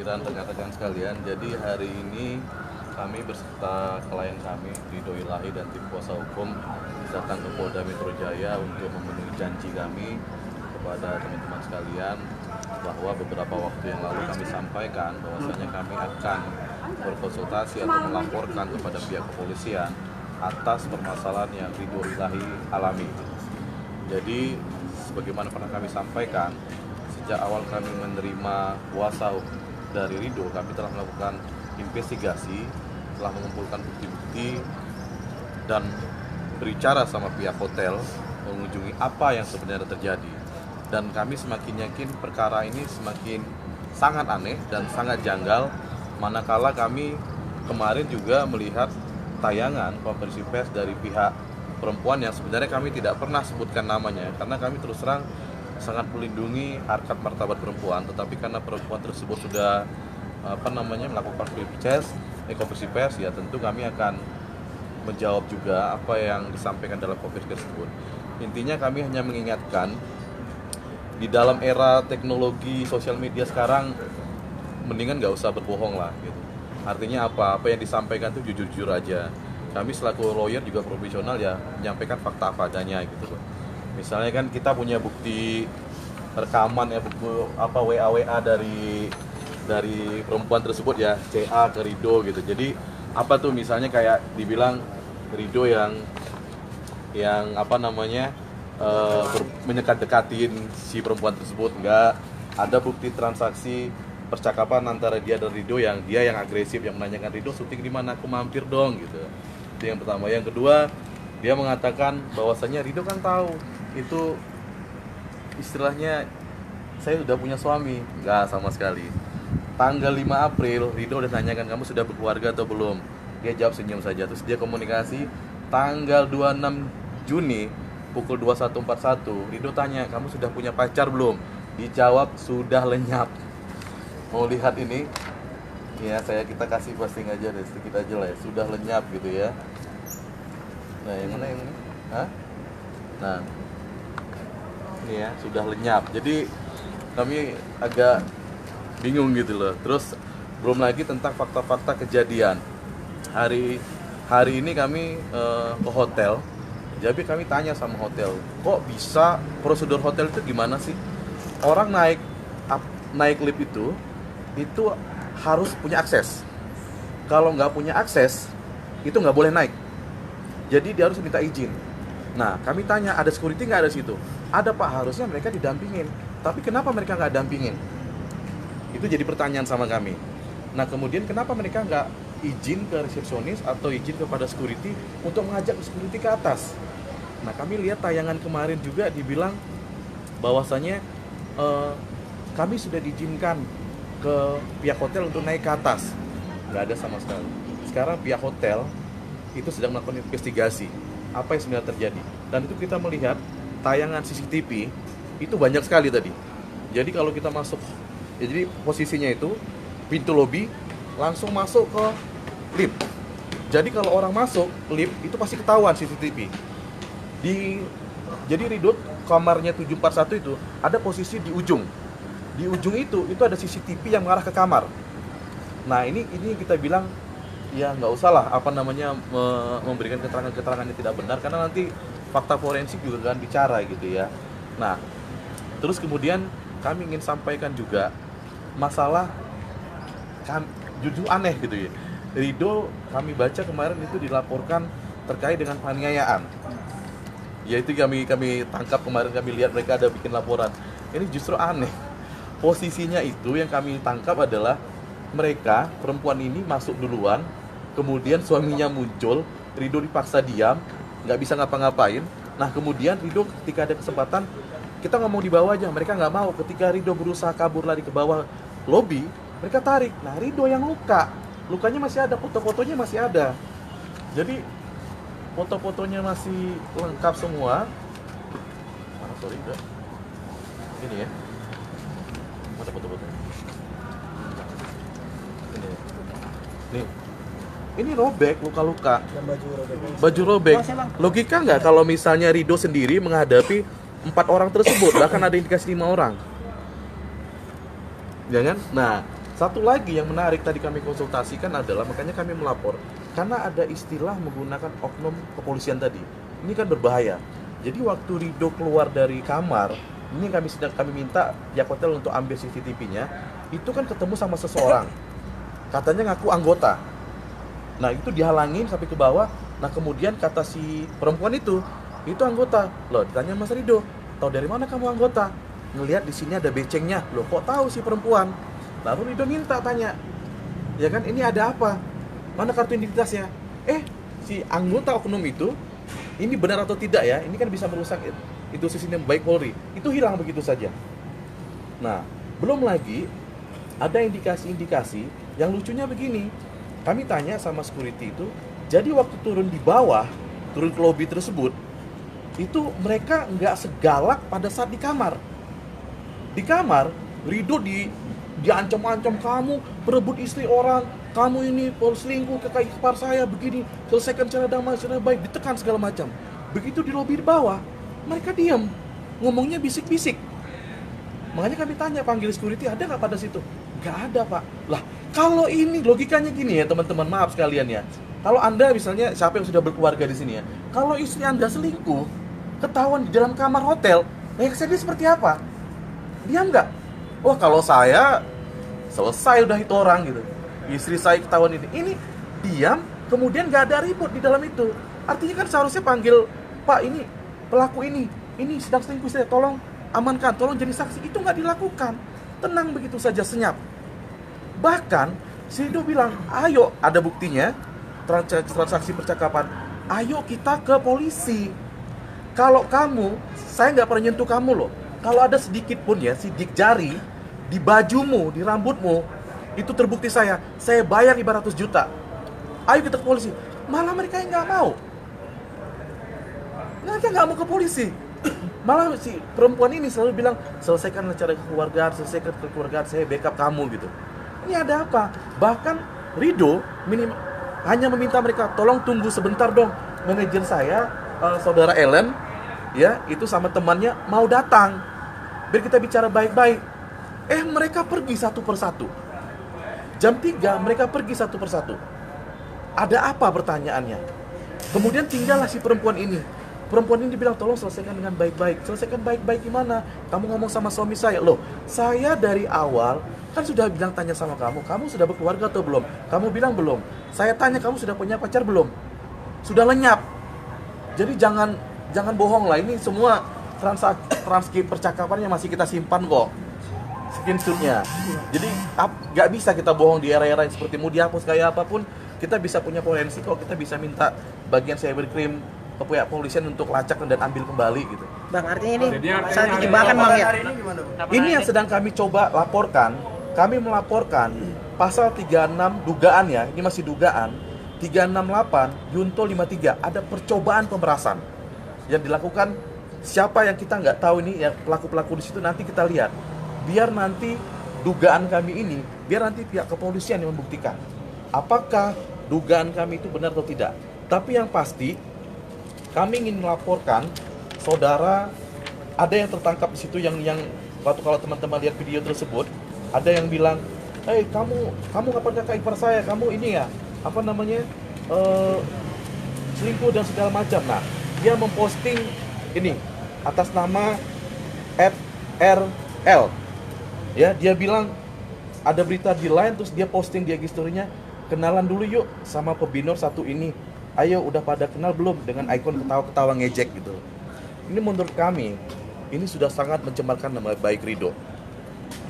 Dan rekan-rekan sekalian, jadi hari ini kami beserta klien kami Ridho Ilahi dan tim kuasa hukum datang ke Polda Metro Jaya untuk memenuhi janji kami kepada teman-teman sekalian bahwa beberapa waktu yang lalu kami sampaikan bahwasanya kami akan berkonsultasi atau melaporkan kepada pihak kepolisian atas permasalahan yang Ridho Ilahi alami. Jadi sebagaimana pernah kami sampaikan, sejak awal kami menerima kuasa dari Ridho, kami telah melakukan investigasi, telah mengumpulkan bukti-bukti dan berbicara sama pihak hotel, mengunjungi apa yang sebenarnya terjadi. Dan kami semakin yakin perkara ini semakin sangat aneh dan sangat janggal, manakala kami kemarin juga melihat tayangan konferensi pers dari pihak perempuan yang sebenarnya kami tidak pernah sebutkan namanya, karena kami terus terang sangat melindungi harkat martabat perempuan, tetapi karena perempuan tersebut sudah melakukan konferensi pers, ya tentu kami akan menjawab juga apa yang disampaikan dalam konferensi tersebut. Intinya kami hanya mengingatkan, di dalam era teknologi sosial media sekarang mendingan nggak usah berbohong lah gitu. Artinya apa yang disampaikan itu jujur-jujur aja. Kami selaku lawyer juga profesional ya menyampaikan fakta apa adanya gitu loh. Misalnya kan kita punya bukti rekaman ya, WA dari perempuan tersebut ya, CA ke Ridho gitu. Jadi apa tuh misalnya kayak dibilang Ridho yang menyekat-dekatin si perempuan tersebut, enggak ada bukti transaksi percakapan antara dia dan Ridho yang dia yang agresif, yang menanyakan Ridho syuting di mana, aku mampir dong gitu. Itu yang pertama. Yang kedua, dia mengatakan bahwasanya Ridho kan tahu itu istilahnya saya sudah punya suami. Enggak sama sekali. Tanggal 5 April Ridho udah nanyakan kamu sudah berkeluarga atau belum. Dia jawab senyum saja. Terus dia komunikasi tanggal 26 Juni pukul 21.41 Ridho tanya kamu sudah punya pacar belum. Dijawab sudah lenyap. Mau lihat ini ya, kita kasih posting aja deh, sedikit aja lah ya. Sudah lenyap gitu ya. Nah yang mana yang ini? Hah? Nah ini ya, sudah lenyap. Jadi kami agak bingung gitu loh. Terus belum lagi tentang fakta-fakta kejadian. Hari ini kami ke hotel. Jadi kami tanya sama hotel, kok bisa, prosedur hotel itu gimana sih? Orang naik lift itu harus punya akses. Kalau nggak punya akses, itu nggak boleh naik. Jadi dia harus minta izin. Nah, kami tanya, ada security nggak ada situ? Ada pak, harusnya mereka didampingin. Tapi kenapa mereka nggak dampingin? Itu jadi pertanyaan sama kami. Nah, kemudian kenapa mereka nggak izin ke resepsionis atau izin kepada security untuk mengajak security ke atas? Nah, kami lihat tayangan kemarin juga dibilang bahwasanya kami sudah diizinkan ke pihak hotel untuk naik ke atas. Nggak ada sama sekali. Sekarang pihak hotel itu sedang melakukan investigasi apa yang sebenarnya terjadi. Dan itu kita melihat tayangan CCTV itu banyak sekali tadi. Jadi kalau kita masuk, ya jadi posisinya itu pintu lobi langsung masuk ke lift. Jadi kalau orang masuk lift itu pasti ketahuan CCTV. Jadi Ridho kamarnya 741 itu ada posisi di ujung. Di ujung itu ada CCTV yang mengarah ke kamar. Nah ini kita bilang ya nggak usah lah memberikan keterangan yang tidak benar, karena nanti fakta forensik juga akan bicara gitu ya. Nah terus kemudian kami ingin sampaikan juga masalah jujur aneh gitu ya. Ridho kami baca kemarin itu dilaporkan terkait dengan penganiayaan. Yaitu kami tangkap kemarin, kami lihat mereka ada bikin laporan. Ini justru aneh. Posisinya itu yang kami tangkap adalah mereka, perempuan ini masuk duluan, kemudian suaminya muncul, Ridho dipaksa diam, nggak bisa ngapa-ngapain. Nah kemudian Ridho ketika ada kesempatan, kita ngomong di bawah aja, mereka nggak mau. Ketika Ridho berusaha kabur lari ke bawah lobi, mereka tarik. Nah Ridho yang lukanya masih ada, foto-fotonya masih ada. Jadi foto-fotonya masih lengkap semua. Sorry udah. Ini ya. Ada foto-fotonya. Ini. Nih. Ini robek, luka-luka. Baju robek. Logika nggak kalau misalnya Ridho sendiri menghadapi 4 orang tersebut, bahkan ada indikasi 5 orang. Ya kan? Nah, Satu lagi yang menarik tadi kami konsultasikan adalah, makanya kami melapor, karena ada istilah menggunakan oknum kepolisian tadi. Ini kan berbahaya. Jadi waktu Ridho keluar dari kamar, ini kami minta pihak hotel untuk ambil CCTV-nya, itu kan ketemu sama seseorang. Katanya ngaku anggota. Nah, itu dihalangin sampai ke bawah. Nah, kemudian kata si perempuan itu anggota. Loh, ditanya Mas Ridho, tahu dari mana kamu anggota? Ngelihat di sini ada becengnya. Loh, kok tahu si perempuan? Lalu Ridho minta tanya, ya kan, ini ada apa? Mana kartu identitasnya? Si anggota oknum itu, ini benar atau tidak ya? Ini kan bisa merusak itu sistem baik Polri. Itu hilang begitu saja. Nah, belum lagi ada indikasi-indikasi yang lucunya begini. Kami tanya sama security itu, jadi waktu turun di bawah, turun ke lobby tersebut, itu mereka nggak segalak pada saat di kamar. Di kamar, Ridho diancam-ancam, kamu berebut istri orang, kamu ini selingkuh, kekasih ipar saya begini, selesaikan secara damai, secara baik, ditekan segala macam. Begitu di lobi di bawah, mereka diam, ngomongnya bisik-bisik. Makanya kami tanya, panggil security, ada nggak pada situ? Nggak ada, Pak. Lah, kalau ini logikanya gini ya teman-teman, maaf sekalian ya. Kalau Anda misalnya, siapa yang sudah berkeluarga di sini ya, kalau istri Anda selingkuh, ketahuan di dalam kamar hotel, reaksinya seperti apa? Diam nggak? Wah, kalau saya selesai udah itu orang gitu. Istri saya ketahuan ini diam, kemudian nggak ada ribut di dalam itu. Artinya kan seharusnya panggil, Pak, ini pelaku ini sedang selingkuh, saya tolong amankan, tolong jadi saksi. Itu nggak dilakukan, tenang begitu saja, senyap. Bahkan si Ridho bilang, ayo, ada buktinya, transaksi percakapan, ayo kita ke polisi. Kalau kamu, saya nggak pernah nyentuh kamu loh. Kalau ada sedikit pun ya, sidik jari di bajumu, di rambutmu, itu terbukti saya bayar 500 juta. Ayo kita ke polisi. Malah mereka yang nggak mau. Mereka nggak mau ke polisi. Malah si perempuan ini selalu bilang, selesaikan secara kekeluargaan, saya backup kamu gitu. Ini ada apa? Bahkan Ridho hanya meminta mereka, tolong tunggu sebentar dong, manajer saya, saudara Ellen, ya, itu sama temannya mau datang, biar kita bicara baik-baik. Mereka pergi satu persatu. Jam 3 mereka pergi satu persatu. Ada apa pertanyaannya? Kemudian tinggallah si perempuan ini. Perempuan ini bilang, tolong selesaikan dengan baik-baik. Selesaikan baik-baik gimana? Kamu ngomong sama suami saya. Loh, saya dari awal kan sudah bilang, tanya sama kamu sudah berkeluarga atau belum? Kamu bilang belum. Saya tanya, kamu sudah punya pacar belum? Sudah lenyap. Jadi jangan bohong lah. Ini semua transkrip percakapannya masih kita simpan kok, screenshotnya. Jadi nggak bisa kita bohong di era-era yang seperti mau dihapus kayak apapun. Kita bisa punya forensik kok, kita bisa minta bagian cybercrime ke pihak polisian untuk lacak dan ambil kembali gitu. Bang, artinya ini saat jebakan Bang ya? Ini yang sedang kami coba laporkan. Kami melaporkan pasal 36 dugaan ya, ini masih dugaan. 368 Yunto 53 ada percobaan pemerasan yang dilakukan. Siapa yang kita nggak tahu ini ya, pelaku-pelaku di situ, nanti kita lihat. Biar nanti dugaan kami ini, biar nanti pihak kepolisian yang membuktikan apakah dugaan kami itu benar atau tidak. Tapi yang pasti kami ingin melaporkan saudara, ada yang tertangkap di situ yang waktu kalau teman-teman lihat video tersebut, ada yang bilang, kamu kapan kakak ipar saya, kamu ini ya, selingkuh dan segala macam. Nah, dia memposting ini atas nama @rl. Ya, dia bilang ada berita di Line, terus dia posting di historinya, kenalan dulu yuk sama pebinor satu ini. Ayo, udah pada kenal belum dengan ikon ketawa-ketawa ngejek gitu. Ini menurut kami, ini sudah sangat mencemarkan nama baik Ridho.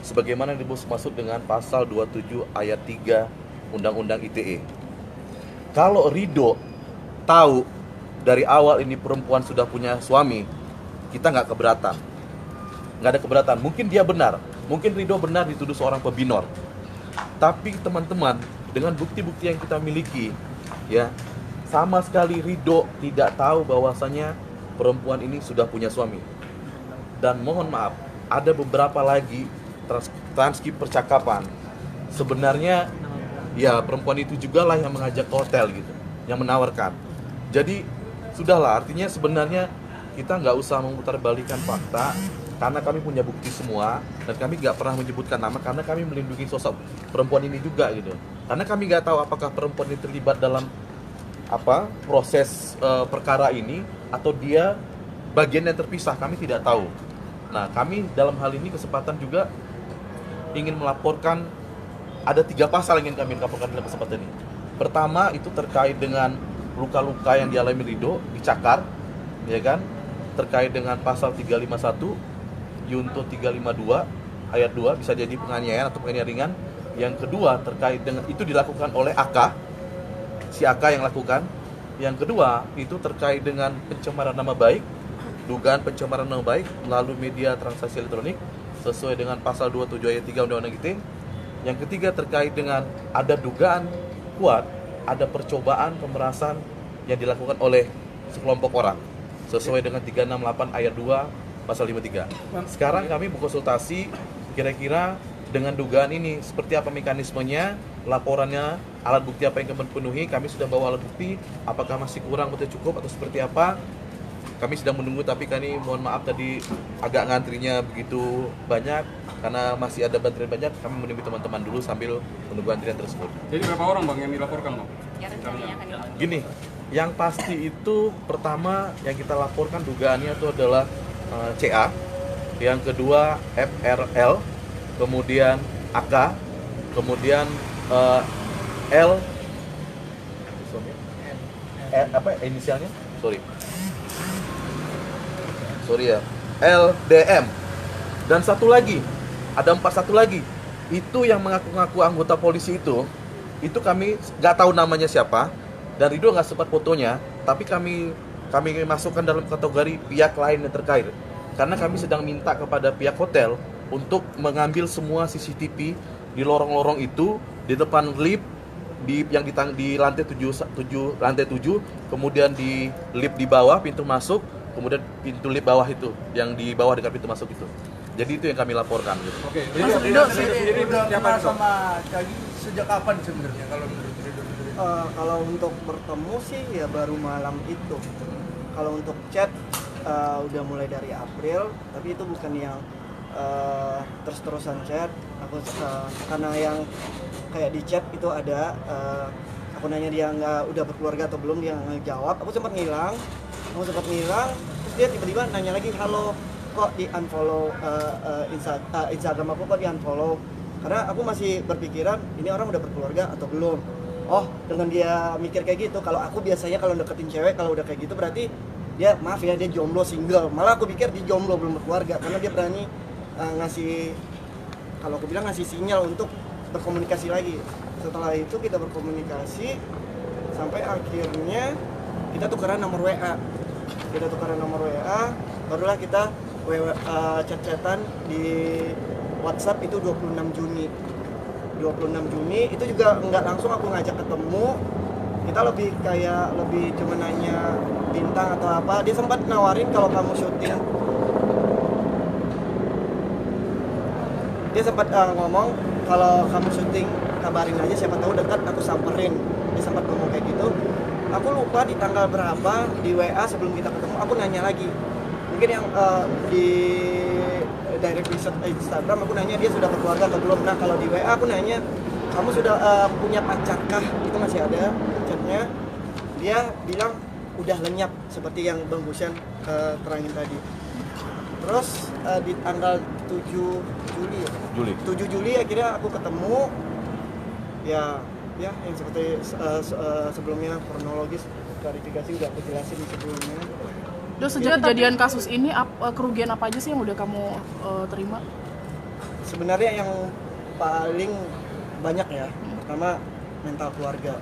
Sebagaimana yang dimaksud dengan pasal 27 ayat 3 Undang-Undang ITE. Kalau Ridho tahu dari awal ini perempuan sudah punya suami, kita nggak keberatan. Nggak ada keberatan. Mungkin dia benar. Mungkin Ridho benar dituduh seorang pebinor. Tapi teman-teman, dengan bukti-bukti yang kita miliki, ya, sama sekali Ridho tidak tahu bahwasanya perempuan ini sudah punya suami. Dan mohon maaf, ada beberapa lagi transkrip percakapan. Sebenarnya ya perempuan itu juga lah yang mengajak ke hotel gitu, yang menawarkan. Jadi sudahlah, artinya sebenarnya kita nggak usah memutarbalikkan fakta. karena kami punya bukti semua dan kami nggak pernah menyebutkan nama karena kami melindungi sosok perempuan ini juga gitu. Karena kami nggak tahu apakah perempuan ini terlibat dalam proses perkara ini atau dia bagian yang terpisah, kami tidak tahu. Nah, kami dalam hal ini kesempatan juga ingin melaporkan ada 3 pasal yang ingin kami laporkan dalam kesempatan ini. Pertama itu terkait dengan luka-luka yang dialami Ridho, dicakar, ya kan? Terkait dengan pasal 351, Yunto 352 ayat 2 bisa jadi penganiayaan atau penganiayaan ringan. Yang kedua terkait dengan itu dilakukan oleh AK, si AK yang lakukan. Yang kedua itu terkait dengan pencemaran nama baik, dugaan pencemaran nama baik melalui media transaksi elektronik sesuai dengan pasal 27 ayat 3 Undang-Undang ITE. Yang ketiga terkait dengan ada dugaan kuat ada percobaan pemerasan yang dilakukan oleh sekelompok orang sesuai dengan 368 ayat 2 pasal 53. Sekarang kami berkonsultasi kira-kira dengan dugaan ini seperti apa mekanismenya, laporannya, alat bukti apa yang kami penuhi, kami sudah bawa alat bukti, apakah masih kurang atau cukup atau seperti apa. Kami sedang menunggu, tapi kami mohon maaf tadi agak ngantrinya begitu banyak karena masih ada bantuan banyak. Kami menunggu teman-teman dulu sambil menunggu antrian tersebut. Jadi berapa orang bang yang dilaporkan bang? Gini, yang pasti itu pertama yang kita laporkan dugaannya itu adalah CA, yang kedua FRL, kemudian AK, kemudian L, apa inisialnya? Sorry ya, LDM. Dan satu lagi, ada 41 lagi. Itu yang mengaku-ngaku anggota polisi itu kami nggak tahu namanya siapa, dan Ridho nggak sempat fotonya, tapi kami masukkan dalam kategori pihak lain yang terkait. Karena kami sedang minta kepada pihak hotel untuk mengambil semua CCTV di lorong-lorong itu, di depan lift, di lantai 7, kemudian di lift di bawah pintu masuk, kemudian pintu lift bawah itu, yang di bawah dekat pintu masuk itu. Jadi itu yang kami laporkan gitu. Oke, jadi udah kenal sama Cagi sejak kapan sebenarnya kalau menurut Ridho? Kalau untuk bertemu sih ya baru malam itu. Kalau untuk chat udah mulai dari April, tapi itu bukan yang terus-terusan chat. Aku karena yang kayak di chat itu ada aku nanya dia udah berkeluarga atau belum, dia nggak jawab. Aku sempat ngilang, terus dia tiba-tiba nanya lagi, halo, kok di unfollow Instagram aku, kok di unfollow, karena aku masih berpikiran ini orang udah berkeluarga atau belum. Oh, dengan dia mikir kayak gitu, kalau aku biasanya kalau deketin cewek kalau udah kayak gitu berarti dia maaf ya, dia jomblo, single. Malah aku pikir dia jomblo, belum berkeluarga, karena dia berani ngasih, kalau aku bilang ngasih sinyal untuk berkomunikasi lagi. Setelah itu kita berkomunikasi sampai akhirnya kita tukeran nomor WA. Barulah kita chat-chatan di WhatsApp itu 26 Juni itu juga nggak langsung aku ngajak ketemu, kita lebih cuma nanya bintang atau apa. Dia sempat nawarin kalau kamu syuting, dia sempat ngomong kalau kamu syuting kabarin aja, siapa tahu dekat aku samperin. Dia sempat ngomong kayak gitu. Aku lupa di tanggal berapa di WA sebelum kita ketemu aku nanya lagi, mungkin yang di direct message Instagram aku nanya dia sudah berkeluarga atau belum. Nah kalau di WA aku nanya kamu sudah punya pacarkah, itu masih ada chatnya. Dia bilang udah lenyap seperti yang Bang Busyan terangin tadi. Terus di tanggal 7 Juli akhirnya aku ketemu ya yang seperti sebelumnya kronologis klarifikasi udah aku jelasin sebelumnya. Sejak kejadian kasus ini kerugian apa aja sih yang udah kamu terima? Sebenarnya yang paling banyak ya, pertama mental keluarga.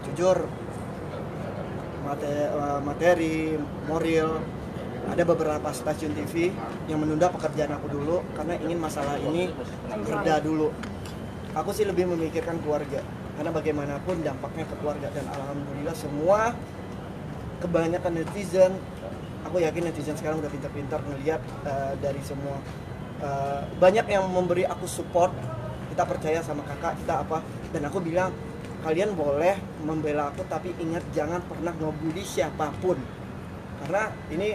Jujur materi, moral, ada beberapa stasiun TV yang menunda pekerjaan aku dulu karena ingin masalah ini reda dulu. Aku sih lebih memikirkan keluarga, karena bagaimanapun dampaknya ke keluarga. Dan alhamdulillah semua, kebanyakan netizen, aku yakin netizen sekarang udah pintar-pintar ngelihat dari semua, banyak yang memberi aku support. Kita percaya sama kakak kita apa, dan aku bilang kalian boleh membela aku, tapi ingat jangan pernah ngebully siapapun, karena ini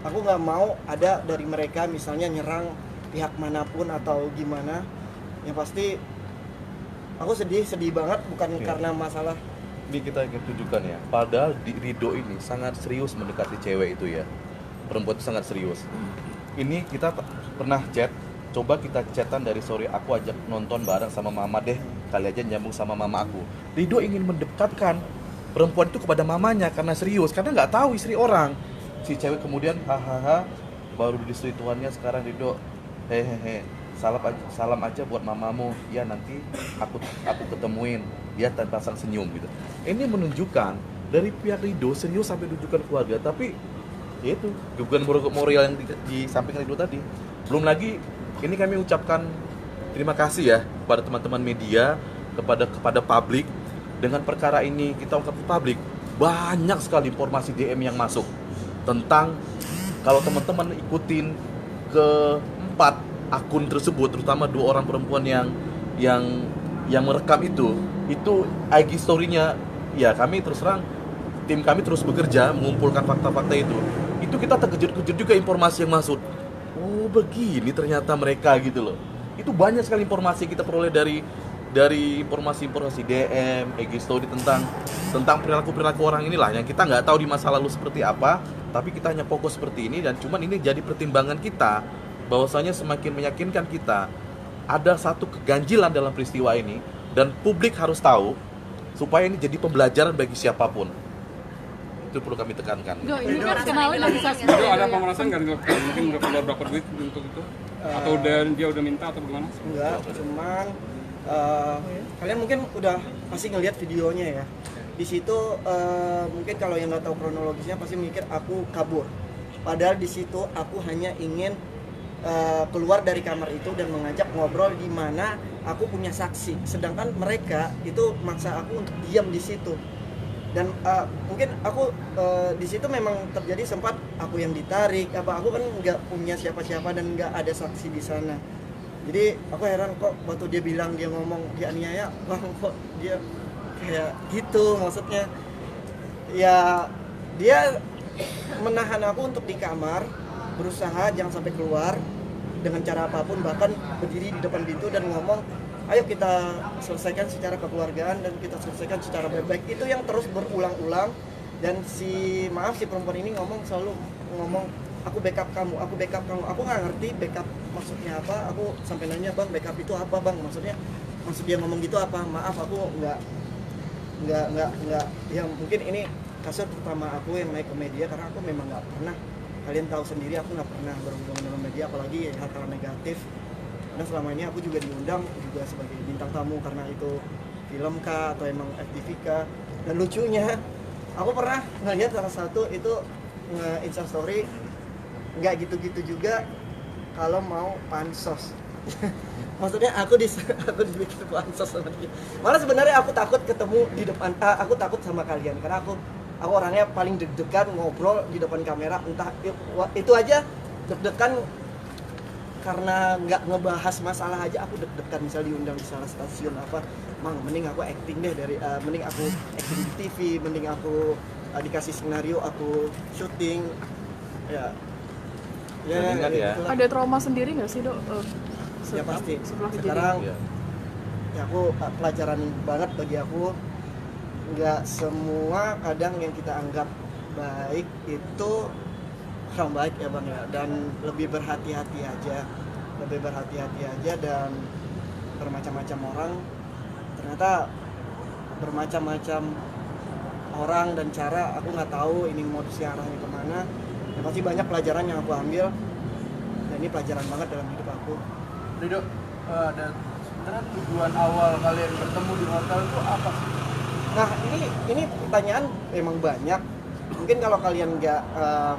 aku nggak mau ada dari mereka misalnya nyerang pihak manapun atau gimana. Yang pasti aku sedih banget bukan karena masalah. Ini kita ingin tunjukkan ya, padahal Rido ini sangat serius mendekati cewek itu ya, perempuan itu sangat serius. Ini kita pernah chat, coba kita chatan dari sorry aku ajak nonton bareng sama mama deh, kali aja nyambung sama mama aku. Rido ingin mendekatkan perempuan itu kepada mamanya karena serius, karena nggak tahu istri orang. Si cewek kemudian hahaha, baru disuruh Tuhannya sekarang Rido, hehehe, salam aja buat mamamu, ya nanti aku ketemuin dia tanpa pasang senyum gitu. Ini menunjukkan dari pihak Rido serius sampai tunjukkan keluarga, tapi ya itu dugaan moral yang di samping Rido tadi. Belum lagi ini kami ucapkan terima kasih ya kepada teman-teman media, kepada publik. Dengan perkara ini kita ungkap ke publik, banyak sekali informasi DM yang masuk tentang kalau teman-teman ikutin keempat akun tersebut, terutama 2 orang perempuan yang merekam itu IG story-nya ya, kami terus terang tim kami terus bekerja mengumpulkan fakta-fakta itu kita terkejut-kejut juga informasi yang masuk. Oh begini ternyata mereka gitu loh. Itu banyak sekali informasi kita peroleh dari informasi DM, IG story tentang perilaku orang inilah yang kita nggak tahu di masa lalu seperti apa, tapi kita hanya fokus seperti ini. Dan cuman ini jadi pertimbangan kita bahwasanya semakin meyakinkan kita ada satu keganjilan dalam peristiwa ini dan publik harus tahu supaya ini jadi pembelajaran bagi siapapun. Itu perlu kami tekankan. Ini kan kenalin lagi Itu ada pemerasan nggak dilakukan? Mungkin udah keluar berapa duit untuk itu? Atau dia udah minta atau gimana? Enggak, cuman kalian mungkin udah pasti ngelihat videonya ya. Di situ mungkin kalau yang nggak tahu kronologisnya pasti mikir aku kabur. Padahal di situ aku hanya ingin keluar dari kamar itu dan mengajak ngobrol di mana aku punya saksi. Sedangkan mereka itu maksa aku untuk diam di situ. Dan mungkin aku di situ memang terjadi sempat aku yang ditarik. Aku kan nggak punya siapa-siapa dan nggak ada saksi di sana. Jadi aku heran kok waktu dia bilang dia ngomong dianiaya, bang kok dia kayak gitu, maksudnya ya dia menahan aku untuk di kamar, berusaha jangan sampai keluar dengan cara apapun, bahkan berdiri di depan pintu dan ngomong ayo kita selesaikan secara kekeluargaan dan kita selesaikan secara baik-baik. Itu yang terus berulang-ulang. Dan si perempuan ini selalu ngomong aku backup kamu. Aku nggak ngerti backup maksudnya apa. Aku sampai nanya, bang backup itu apa bang, maksud dia ngomong gitu apa. Maaf aku nggak ya mungkin ini kasus pertama aku yang naik ke media karena aku memang nggak pernah, kalian tahu sendiri aku nggak pernah berhubungan dengan media apalagi hal-hal negatif. Nah selama ini aku juga diundang juga sebagai bintang tamu karena itu film kah atau emang FTV kah. Dan lucunya aku pernah ngeliat salah satu itu nge-insta story nggak gitu-gitu juga kalau mau pansos. Maksudnya aku dibikin pansos sama dia. Malah sebenarnya aku takut ketemu di depan, aku takut sama kalian karena aku orangnya paling deg-degan ngobrol di depan kamera, entah itu aja deg-degan karena nggak ngebahas masalah aja aku deg-degan. Misal diundang di salah stasiun apa, mending aku acting deh mending aku acting di TV, mending aku dikasih skenario aku syuting ya ada trauma sendiri nggak sih dok? Ya pasti setelah sekarang ya aku pelajaran banget bagi aku. Nggak semua kadang yang kita anggap baik itu orang baik ya bang ya, dan lebih berhati-hati aja dan bermacam-macam orang, ternyata bermacam-macam orang dan cara aku nggak tahu ini modusnya arahnya kemana. Yang pasti banyak pelajaran yang aku ambil dan ini pelajaran banget dalam hidup aku. Rido, dan sebenarnya tujuan awal kalian bertemu di hotel itu apa sih? Nah ini pertanyaan memang banyak. Mungkin kalau kalian nggak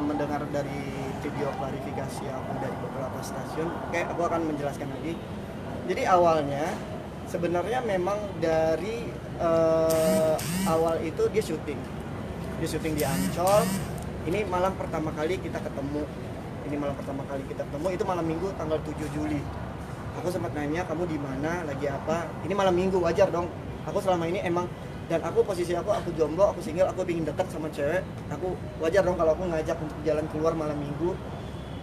mendengar dari video klarifikasi aku dari beberapa stasiun, aku akan menjelaskan lagi. Jadi awalnya sebenarnya memang dari awal itu dia syuting di Ancol. Ini malam pertama kali kita ketemu. Itu malam Minggu tanggal 7 Juli. Aku sempat nanya kamu di mana, lagi apa. Ini malam Minggu, wajar dong. Aku selama ini emang Dan posisi aku jomblo, aku single, aku ingin dekat sama cewek. Aku wajar dong kalau aku ngajak untuk jalan keluar malam minggu.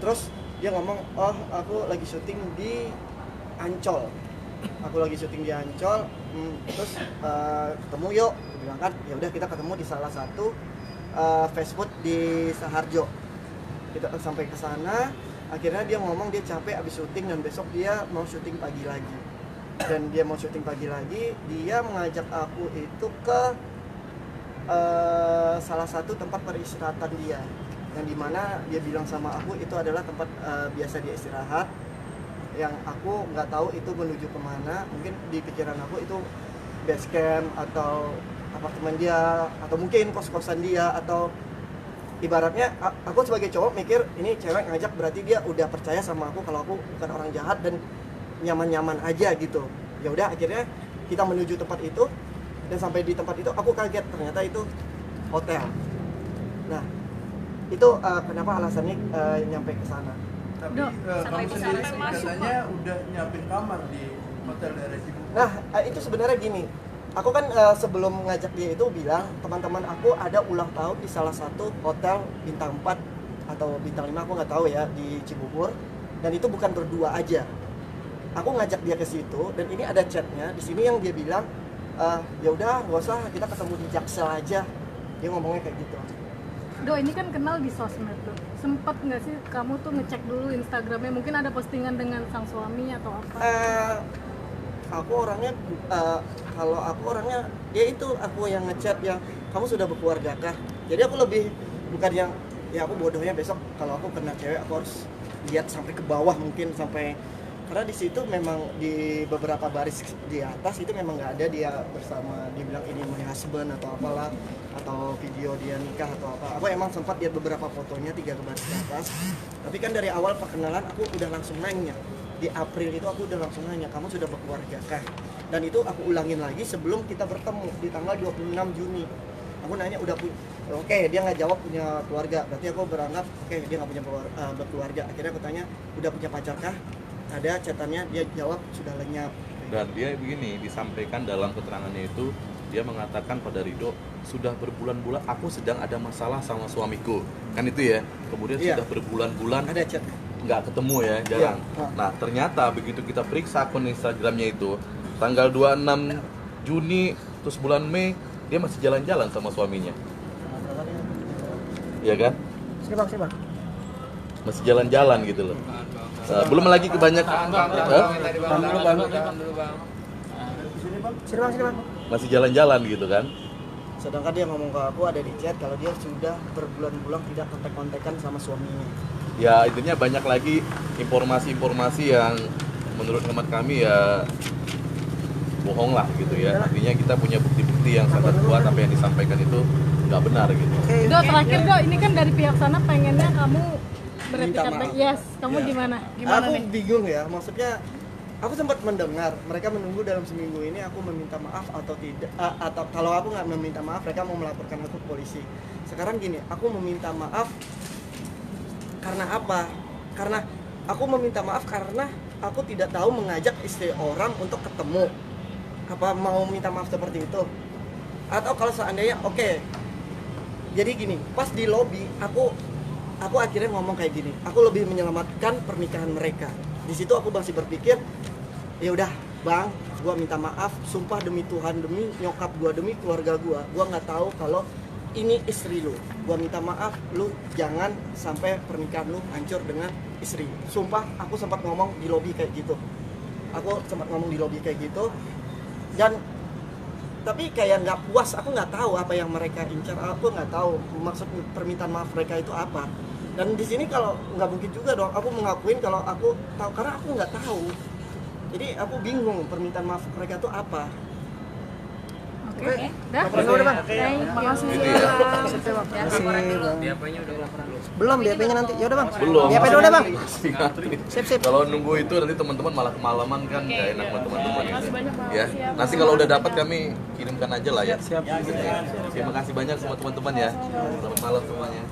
Terus dia ngomong, oh aku lagi syuting di Ancol. Aku lagi syuting di Ancol. Terus ketemu yuk. Aku bilang kan, ya udah kita ketemu di salah satu fast food di Saharjo. Kita sampai ke sana. Akhirnya dia ngomong dia capek abis syuting dan besok dia mau syuting pagi lagi. Dan dia mau syuting pagi lagi, dia mengajak aku itu ke salah satu tempat peristirahatan dia, yang dimana dia bilang sama aku itu adalah tempat biasa dia istirahat, yang aku nggak tahu itu menuju kemana. Mungkin di pikiran aku itu base camp atau apartemen dia, atau mungkin kos-kosan dia, atau ibaratnya aku sebagai cowok mikir ini cewek ngajak berarti dia udah percaya sama aku kalau aku bukan orang jahat dan nyaman-nyaman aja gitu. Ya udah akhirnya kita menuju tempat itu, dan sampai di tempat itu aku kaget ternyata itu hotel. Nah, itu kenapa alasannya nyampe ke sana. Tapi kamu sendiri katanya udah nyiapin kamar di hotel daerah Cibubur. Nah, itu sebenarnya gini. Aku kan sebelum ngajak dia itu bilang, teman-teman aku ada ulang tahun di salah satu hotel bintang 4 atau bintang 5, aku nggak tahu ya, di Cibubur. Dan itu bukan berdua aja. Aku ngajak dia ke situ dan ini ada chatnya di sini yang dia bilang, ya udah nggak usah, kita ketemu di Jaksel aja. Dia ngomongnya kayak gitu. Do, ini kan kenal di sosmed tuh. Sempet nggak sih kamu tuh ngecek dulu Instagramnya? Mungkin ada postingan dengan sang suami atau apa? Aku orangnya, kalau aku orangnya, ya itu aku yang ngechat yang kamu sudah berkeluarga kah? Jadi aku lebih bukan yang, ya aku bodohnya besok kalau aku kena cewek aku harus lihat sampai ke bawah, mungkin sampai, karena di situ memang di beberapa baris di atas itu memang nggak ada dia bersama, dibilang ini my husband atau apalah, atau video dia nikah atau apa. Aku emang sempat lihat beberapa fotonya 3 baris di atas, tapi kan dari awal perkenalan aku udah langsung nanya. Di April itu aku udah langsung nanya, kamu sudah berkeluarga kah? Dan itu aku ulangin lagi sebelum kita bertemu di tanggal 26 Juni. Aku nanya udah punya, oke, dia nggak jawab punya keluarga, berarti aku beranggap oke, dia nggak punya berkeluarga. Akhirnya aku tanya, udah punya pacar kah? Ada chatannya, dia jawab sudah lenyap. Dan dia begini, disampaikan dalam keterangannya itu, dia mengatakan pada Ridho, sudah berbulan-bulan aku sedang ada masalah sama suamiku, kan itu ya. Kemudian Iya. sudah berbulan-bulan Ada chat. nggak ketemu ya, jarang. Iya. Nah ternyata begitu kita periksa akun Instagramnya itu, tanggal 26 Juni terus bulan Mei dia masih jalan-jalan sama suaminya, iya kan? Sini bang. Masih jalan-jalan gitu loh. Belum lagi kebanyakan, Sini bang. masih jalan-jalan gitu kan? Sedangkan dia ngomong ke aku ada di chat kalau dia sudah berbulan-bulan tidak kontak-kontakan sama suaminya. Ya intinya banyak lagi informasi-informasi yang menurut hemat kami ya bohong lah gitu ya. Artinya kita punya bukti-bukti yang sangat kuat apa yang disampaikan itu nggak benar gitu. Do, terakhir Do, ini kan dari pihak sana pengennya kamu Minta beretikat maaf. baik. Yes, kamu Ya. gimana? Aku bingung ya, maksudnya aku sempat mendengar mereka menunggu dalam seminggu ini aku meminta maaf atau tidak, atau kalau aku nggak meminta maaf mereka mau melaporkan aku ke polisi. Sekarang gini, aku meminta maaf karena apa? Karena aku meminta maaf karena aku tidak tahu mengajak istri orang untuk ketemu. Apa mau minta maaf seperti itu? Atau kalau seandainya oke. Jadi gini, pas di lobi aku akhirnya ngomong kayak gini. Aku lebih menyelamatkan pernikahan mereka. Di situ aku masih berpikir, ya udah, Bang, gua minta maaf, sumpah demi Tuhan, demi nyokap gua, demi keluarga gua nggak tahu kalau ini istri lu. Gua minta maaf, lu jangan sampai pernikahan lu hancur dengan istri. Sumpah, aku sempat ngomong di lobi kayak gitu. Dan tapi kayak nggak puas, aku nggak tahu apa yang mereka incar, aku nggak tahu maksud permintaan maaf mereka itu apa. Dan di sini kalau nggak mungkin juga dong aku mengakuin kalau aku tahu, karena aku nggak tahu. Jadi aku bingung permintaan maaf mereka itu apa. Oke. Dah. Udah, Bang. Makasih Gitu ya. Makasih, Bang. Belum DP-nya nanti. Ya udah, Bang. Belum. DP dulu deh, Bang. Sip. Kalau nunggu itu nanti teman-teman malah kemalaman kan, nggak enak buat teman-teman gitu. Makasih banyak, Bang. Ya, Siap. nanti kalau udah dapat kami kirimkan aja lah ya. Siap. Terima kasih banyak semua teman-teman ya. Selamat malam semuanya.